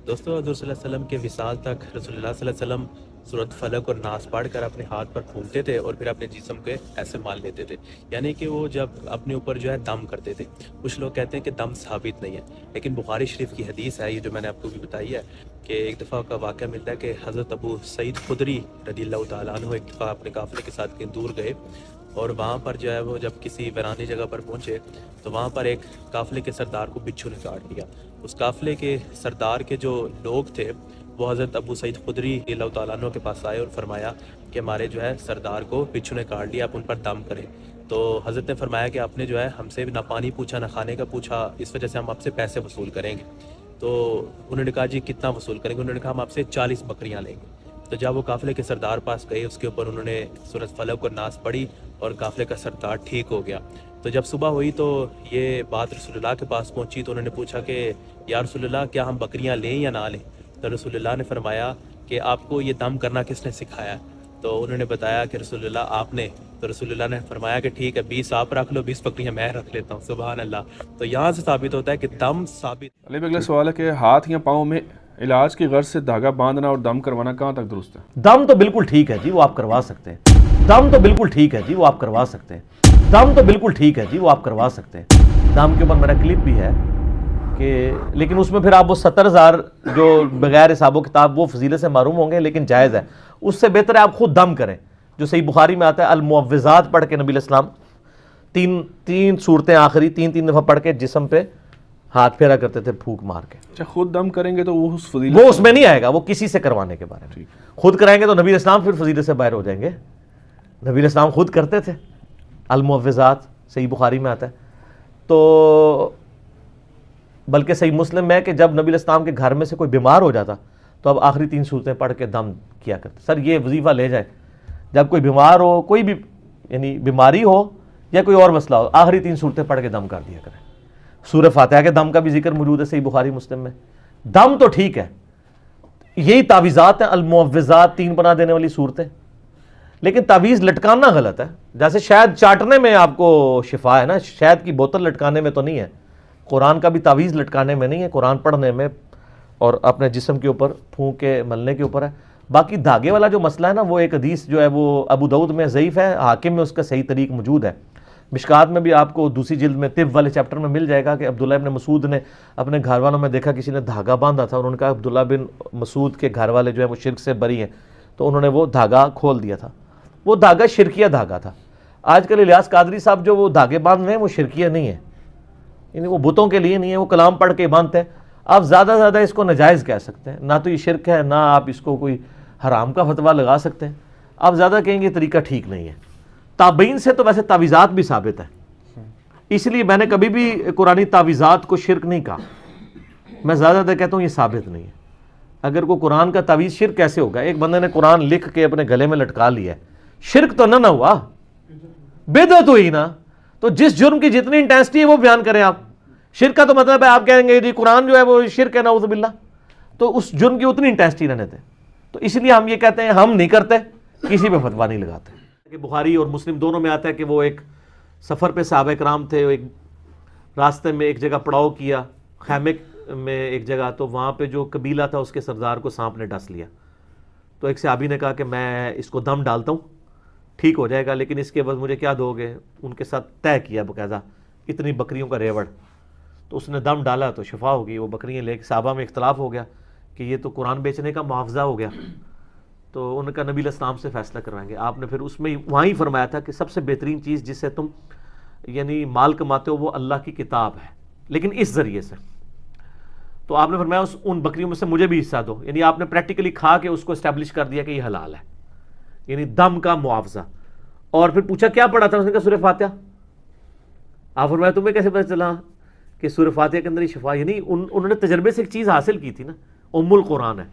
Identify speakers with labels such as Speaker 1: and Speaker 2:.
Speaker 1: دوستو حضور صلی اللہ علیہ وسلم کے وصال تک رسول اللہ صلی اللہ علیہ وسلم سورۃ فلق اور ناس پڑھ کر اپنے ہاتھ پر پھونکتے تھے اور پھر اپنے جسم کے ایسے مال لیتے تھے، یعنی کہ وہ جب اپنے اوپر جو ہے دم کرتے تھے۔ کچھ لوگ کہتے ہیں کہ دم ثابت نہیں ہے، لیکن بخاری شریف کی حدیث ہے، یہ جو میں نے آپ کو بھی بتائی ہے کہ ایک دفعہ کا واقعہ ملتا ہے کہ حضرت ابو سعید خدری رضی اللہ تعالیٰ عنہ ایک دفعہ اپنے قافلے کے ساتھ کہیں دور گئے، اور وہاں پر جو ہے وہ جب کسی ویرانی جگہ پر پہنچے تو وہاں پر ایک قافلے کے سردار کو بچھو نے کاٹ لیا۔ اس قافلے کے سردار کے جو لوگ تھے وہ حضرت ابو سعید خدری رضی اللہ تعالیٰ عنہ کے پاس آئے اور فرمایا کہ ہمارے جو ہے سردار کو بچھو نے کاٹ لیا، آپ ان پر دم کریں۔ تو حضرت نے فرمایا کہ آپ نے جو ہے ہم سے نہ پانی پوچھا نہ کھانے کا پوچھا، اس وجہ سے ہم آپ سے پیسے وصول کریں گے۔ تو انہوں نے کہا جی کتنا وصول کریں گے؟ انہوں نے کہا ہم آپ سے 40 بکریاں لیں گے۔ تو جب وہ قافلے کے سردار پاس گئے، اس کے اوپر انہوں نے سورۃ فلق اور ناس پڑھی اور قافلے کا سردار ٹھیک ہو گیا۔ تو جب صبح ہوئی تو یہ بات رسول اللہ کے پاس پہنچی تو انہوں نے پوچھا کہ یا رسول اللہ کیا ہم بکریاں لیں یا نہ لیں؟ تو رسول اللہ نے فرمایا کہ آپ کو یہ دم کرنا کس نے سکھایا؟ تو انہوں نے بتایا کہ رسول اللہ آپ نے۔ تو رسول اللہ نے فرمایا کہ ٹھیک ہے 20 آپ رکھ لو، 20 بکریاں میں رکھ لیتا ہوں۔ سبحان اللہ۔ تو یہاں سے ثابت ہوتا ہے کہ دم ثابت۔
Speaker 2: علی بھائی اگلا سوال ہے کہ ہاتھ یا پاؤں میں علاج کی غرض سے دھاگا باندھنا اور دم کروانا کہاں تک درست ہے؟
Speaker 3: دم تو بالکل ٹھیک ہے جی، وہ آپ کروا سکتے ہیں۔ دم تو بالکل ٹھیک ہے جی، وہ آپ کروا سکتے ہیں۔ دم تو بالکل ٹھیک ہے جی، وہ آپ کروا سکتے ہیں۔ دم کے اوپر میرا کلپ بھی ہے کہ لیکن اس میں پھر آپ وہ 70,000 جو بغیر حساب و کتاب وہ فضیلت سے معروم ہوں گے، لیکن جائز ہے۔ اس سے بہتر ہے آپ خود دم کریں، جو صحیح بخاری میں آتا ہے المعوذات پڑھ کے نبی علیہ السلام تین صورتیں آخری تین دفعہ پڑھ کے جسم پہ ہاتھ پھیرا کرتے تھے پھونک مار کے۔
Speaker 2: اچھا خود دم کریں گے تو وہ اس فضیلت
Speaker 3: وہ اس میں نہیں آئے گا، وہ کسی سے کروانے کے بارے میں۔ خود کرائیں گے تو نبی علیہ السلام پھر فضیلت سے باہر ہو جائیں گے۔ نبی علیہ السلام خود کرتے تھے المعوذات، صحیح بخاری میں آتا ہے۔ تو بلکہ صحیح مسلم میں ہے کہ جب نبی علیہ السلام کے گھر میں سے کوئی بیمار ہو جاتا تو اب آخری 3 صورتیں پڑھ کے دم کیا کرتے۔ سر یہ وظیفہ لے جائے، جب کوئی بیمار ہو، کوئی بھی یعنی بیماری ہو یا کوئی اور مسئلہ ہو، آخری 3 صورتیں پڑھ کے دم کر دیا کریں۔ سورہ فاتحہ کے دم کا بھی ذکر موجود ہے صحیح بخاری مسلم میں۔ دم تو ٹھیک ہے، یہی تعویذات ہیں المعوذات، 3 پناہ دینے والی صورتیں، لیکن تعویذ لٹکانا غلط ہے۔ جیسے شہد چاٹنے میں آپ کو شفا ہے نا، شہد کی بوتل لٹکانے میں تو نہیں ہے۔ قرآن کا بھی تعویذ لٹکانے میں نہیں ہے، قرآن پڑھنے میں اور اپنے جسم کے اوپر پھونک کے ملنے کے اوپر ہے۔ باقی دھاگے والا جو مسئلہ ہے نا، وہ ایک حدیث جو ہے وہ ابو داؤد میں ضعیف ہے، حاکم میں اس کا صحیح طریق موجود ہے۔ مشکات میں بھی آپ کو دوسری جلد میں طب والے چیپٹر میں مل جائے گا کہ عبداللہ ابن مسعود نے اپنے گھر والوں میں دیکھا کسی نے دھاگا باندھا تھا، اور انہوں نے کہا عبداللہ بن مسعود کے گھر والے جو ہیں وہ شرک سے بری ہیں، تو انہوں نے وہ دھاگا کھول دیا تھا۔ وہ دھاگا شرکیہ دھاگا تھا۔ آج کل الیاس قادری صاحب جو وہ دھاگے باندھ رہے ہیں وہ شرکیہ نہیں ہے، یعنی وہ بتوں کے لیے نہیں ہے، وہ کلام پڑھ کے باندھتے ہیں۔ آپ زیادہ سے زیادہ اس کو ناجائز کہہ سکتے ہیں، نہ تو یہ شرک ہے نہ آپ اس کو کوئی حرام کا فتویٰ لگا سکتے ہیں۔ آپ زیادہ کہیں گے طریقہ ٹھیک نہیں ہے۔ تابعین سے تو ویسے تعویذات بھی ثابت ہیں، اس لیے میں نے کبھی بھی قرآنی تعویذات کو شرک نہیں کہا۔ میں زیادہ تر کہتا ہوں یہ ثابت نہیں ہے۔ اگر کوئی قرآن کا تعویذ شرک کیسے ہوگا؟ ایک بندے نے قرآن لکھ کے اپنے گلے میں لٹکا لیا ہے، شرک تو نہ ہوا، بدعت ہوئی نا۔ تو جس جرم کی جتنی انٹینسٹی ہے وہ بیان کریں آپ۔ شرک کا تو مطلب ہے آپ کہیں گے جی قرآن جو ہے وہ شرک ہے نعوذ باللہ، تو اس جرم کی اتنی انٹینسٹی رہنے دیں۔ تو اس لیے ہم یہ کہتے ہیں ہم نہیں کرتے، کسی پہ فتویٰ نہیں لگاتے۔ کہ بخاری اور مسلم دونوں میں آتا ہے کہ وہ ایک سفر پہ صحابہ کرام تھے، ایک راستے میں ایک جگہ پڑاؤ کیا، خیمے میں ایک جگہ، تو وہاں پہ جو قبیلہ تھا اس کے سردار کو سانپ نے ڈس لیا۔ تو ایک صحابی نے کہا کہ میں اس کو دم ڈالتا ہوں، ٹھیک ہو جائے گا، لیکن اس کے بعد مجھے کیا دو گے؟ ان کے ساتھ طے کیا باقاعدہ اتنی بکریوں کا ریوڑ۔ تو اس نے دم ڈالا تو شفا ہوگی، وہ بکریاں لے کے صحابہ میں اختلاف ہو گیا کہ یہ تو قرآن بیچنے کا معاوضہ ہو گیا، تو ان کا نبی علیہ السلام سے فیصلہ کروائیں گے۔ آپ نے پھر اس میں وہاں ہی فرمایا تھا کہ سب سے بہترین چیز جس سے تم یعنی مال کماتے ہو وہ اللہ کی کتاب ہے، لیکن اس ذریعے سے۔ تو آپ نے فرمایا ان بکریوں میں سے مجھے بھی حصہ دو، یعنی آپ نے پریکٹیکلی کھا کے اس کو اسٹیبلش کر دیا کہ یہ حلال ہے، یعنی دم کا معاوضہ۔ اور پھر پوچھا کیا پڑھا تھا؟ اس نے کہا سورہ فاتحہ۔ آپ فرمایا تمہیں کیسے پتہ چلا کہ سورہ فاتحہ کے اندر ہی شفا؟ یعنی انہوں نے تجربے سے ایک چیز حاصل کی تھی نا، ام القرآن ہے۔